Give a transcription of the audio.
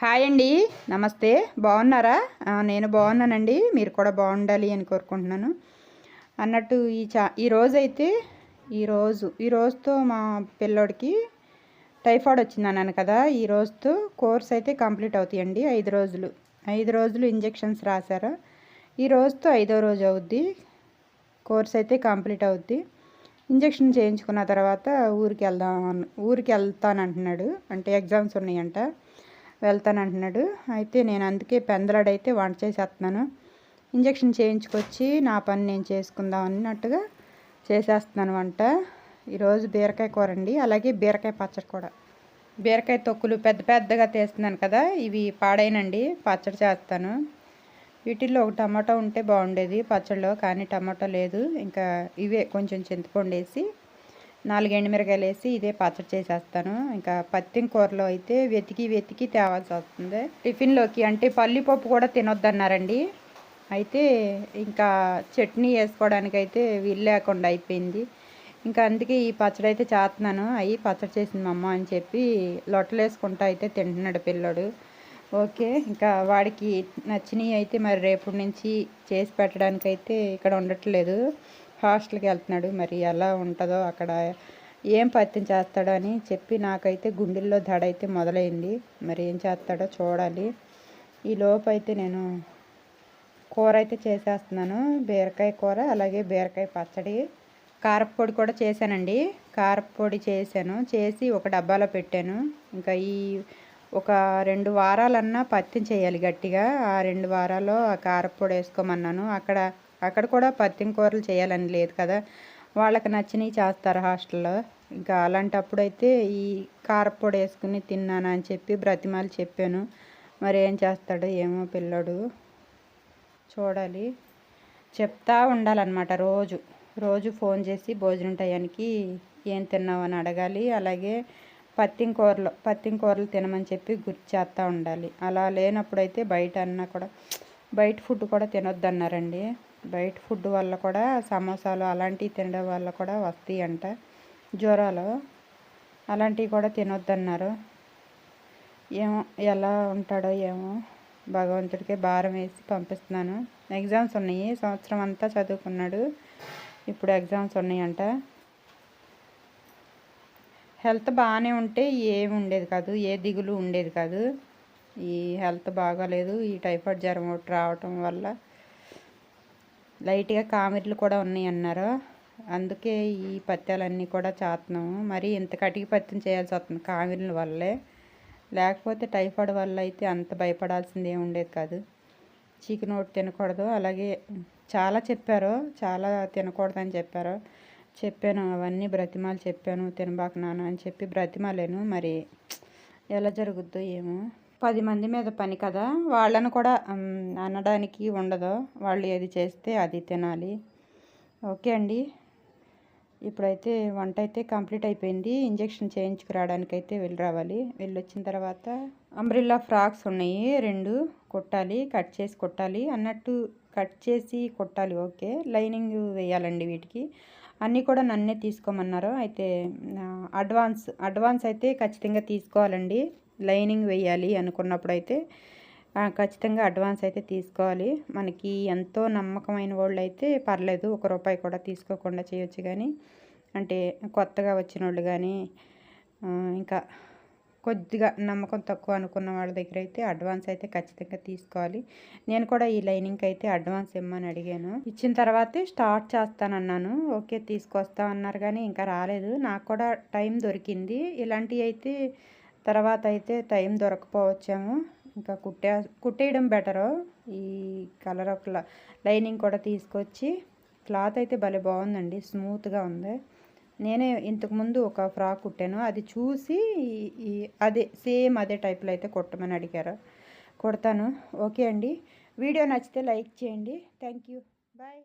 Hi అండి. నమస్తే. బాగున్నారా? నేను బాగున్నానండి. మీరు కూడా బాగుండాలి అని కోరుకుంటున్నాను. అన్నట్టు ఈరోజైతే ఈ రోజుతో మా పిల్లోడికి టైఫాయిడ్ వచ్చిందన్నాను కదా. ఈ రోజుతో కోర్స్ అయితే కంప్లీట్ అవుతాయండి. 5 రోజులు ఇంజెక్షన్స్ రాశారు. ఈ రోజుతో 5వ రోజు అవుద్ది. కోర్స్ అయితే కంప్లీట్ అవుద్ది. ఇంజెక్షన్ చేయించుకున్న తర్వాత ఊరికి వెళ్తానంటున్నాడు. అంటే ఎగ్జామ్స్ ఉన్నాయంట, వెళ్తానంటున్నాడు. అయితే నేను అందుకే పెందలాడైతే వంట చేసేస్తున్నాను. ఇంజెక్షన్ చేయించుకొచ్చి నా పని నేను చేసుకుందాం అన్నట్టుగా చేసేస్తున్నాను వంట. ఈరోజు బీరకాయ కూర అండి, అలాగే బీరకాయ పచ్చడి కూడా. బీరకాయ తొక్కులు పెద్ద పెద్దగా తీస్తున్నాను కదా, ఇవి పాడైనండి. పచ్చడి చేస్తాను. వీటిల్లో ఒక టమాటో ఉంటే బాగుండేది పచ్చడిలో, కానీ టమాటో లేదు. ఇంకా ఇవే కొంచెం చింతపండు వేసి 4 ఎండుమిరకాయలు వేసి ఇదే పచ్చడి చేసేస్తాను. ఇంకా పత్తిం కూరలో అయితే వెతికి తేవాల్సి వస్తుంది టిఫిన్లోకి. అంటే పల్లిపప్పు కూడా తినొద్దన్నారండి. అయితే ఇంకా చట్నీ వేసుకోవడానికి అయితే వీలు లేకుండా అయిపోయింది. ఇంకా అందుకే ఈ పచ్చడి అయితే చేస్తున్నాను. పచ్చడి చేసింది మా అమ్మ అని చెప్పి లొట్టలు వేసుకుంటా అయితే తింటున్నాడు పిల్లడు. ఓకే, ఇంకా వాడికి నచ్చినవి అయితే మరి రేపటి నుంచి చేసి పెట్టడానికి అయితే ఇక్కడ ఉండట్లేదు, హాస్టల్కి వెళ్తున్నాడు. మరి ఎలా ఉంటుందో అక్కడ, ఏం పత్యం చేస్తాడో అని చెప్పి నాకైతే గుండెల్లో దడ అయితే మొదలైంది. మరి ఏం చేస్తాడో చూడాలి. ఈ లోపు అయితే నేను కూర అయితే చేసేస్తున్నాను. బీరకాయ కూర, అలాగే బీరకాయ పచ్చడి. కారపొడి కూడా చేశానండి. కారపొడి చేసి ఒక డబ్బాలో పెట్టాను. ఇంకా ఒక 2 వారాలన్నా పత్యం చేయాలి గట్టిగా. ఆ 2 వారాల్లో ఆ కారపొడి వేసుకోమన్నాను. అక్కడ కూడా పత్యం కూరలు చేయాలని లేదు కదా, వాళ్ళకి నచ్చినవి చేస్తారు హాస్టల్లో. ఇంకా అలాంటప్పుడు అయితే ఈ కారపొడి వేసుకుని తిన్నాను అని చెప్పి బ్రతిమాలు చెప్పాను. మరి ఏం చేస్తాడో ఏమో పిల్లడు, చూడాలి. చెప్తా ఉండాలన్నమాట. రోజు ఫోన్ చేసి భోజనం టయానికి ఏం తిన్నావు అని అడగాలి. అలాగే పత్తిం కూరలు తినమని చెప్పి గుర్తు చేస్తూ ఉండాలి. అలా లేనప్పుడైతే బయట ఫుడ్ కూడా తినొద్దన్నారండి. బయట ఫుడ్ వల్ల కూడా సమోసాలు అలాంటివి తినడం వల్ల కూడా వస్తాయి అంట జ్వరాలు. అలాంటివి కూడా తినొద్దన్నారు. ఏమో ఎలా ఉంటాడో ఏమో, భగవంతుడికే భారం వేసి పంపిస్తున్నాను. ఎగ్జామ్స్ ఉన్నాయి, సంవత్సరం అంతా చదువుకున్నాడు, ఇప్పుడు ఎగ్జామ్స్ ఉన్నాయంట. హెల్త్ బాగానే ఉంటే ఏమి ఉండేది కాదు, ఏ దిగులు ఉండేది కాదు. ఈ హెల్త్ బాగాలేదు, ఈ టైఫాయిడ్ జ్వరం ఒకటి రావటం వల్ల లైట్గా కామెర్లు కూడా ఉన్నాయి అన్నారు. అందుకే ఈ పత్యాలన్నీ కూడా చేస్తున్నాము. మరి ఇంత కటికి పత్యం చేయాల్సి వస్తుంది కామెర్ల వల్లే. లేకపోతే టైఫాయిడ్ వల్ల అయితే అంత భయపడాల్సింది ఏమి ఉండేది కాదు. చికెన్ ఒకటి తినకూడదు, అలాగే చాలా చెప్పారు, చాలా తినకూడదని చెప్పాను. అవన్నీ బ్రతిమాలు చెప్పాను, తినబాక నాన్న అని చెప్పి బ్రతిమాలేను. మరి ఎలా జరుగుద్దో ఏమో. 10 మంది మీద పని కదా, వాళ్ళను కూడా అనడానికి ఉండదు. వాళ్ళు ఏది చేస్తే అది తినాలి. ఓకే అండి, ఇప్పుడైతే వంట అయితే కంప్లీట్ అయిపోయింది. ఇంజెక్షన్ చేయించుకురావడానికి అయితే వెళ్ళొచ్చిన తర్వాత అంబ్రిల్లా ఫ్రాక్స్ ఉన్నాయి 2 కుట్టాలి, కట్ చేసి కుట్టాలి. ఓకే, లైనింగ్ వేయాలండి వీటికి. అన్నీ కూడా నన్నే తీసుకోమన్నారు. అయితే అడ్వాన్స్ అయితే ఖచ్చితంగా తీసుకోవాలండి. లైనింగ్ వేయాలి అనుకున్నప్పుడు అయితే ఖచ్చితంగా అడ్వాన్స్ అయితే తీసుకోవాలి. మనకి ఎంతో నమ్మకమైన వాళ్ళు అయితే పర్లేదు, ₹1 కూడా తీసుకోకుండా చేయొచ్చు. కానీ అంటే కొత్తగా వచ్చిన వాళ్ళు కానీ ఇంకా కొద్దిగా నమ్మకం తక్కువ అనుకున్న వాళ్ళ దగ్గర అయితే అడ్వాన్స్ అయితే ఖచ్చితంగా తీసుకోవాలి. నేను కూడా ఈ లైనింగ్కి అయితే అడ్వాన్స్ ఇమ్మని అడిగాను. ఇచ్చిన తర్వాతే స్టార్ట్ చేస్తానన్నాను. ఓకే, తీసుకొస్తా అన్నారు కానీ ఇంకా రాలేదు. నాకు కూడా టైం దొరికింది. ఇలాంటివి అయితే తర్వాత అయితే టైం దొరకపోవచ్చాము. ఇంకా కుట్టేయడం బెటరు. ఈ కలర్ ఒక లైనింగ్ కూడా తీసుకొచ్చి, క్లాత్ అయితే భలే బాగుందండి, స్మూత్గా ఉంది. నేనే ఇంతకుముందు ఒక ఫ్రాక్ కుట్టాను, అది చూసి సేమ్ అదే టైప్లో అయితే కుట్టమని అడిగారు. కుడతాను. ఓకే అండి, వీడియో నచ్చితే లైక్ చేయండి. Thank you, bye.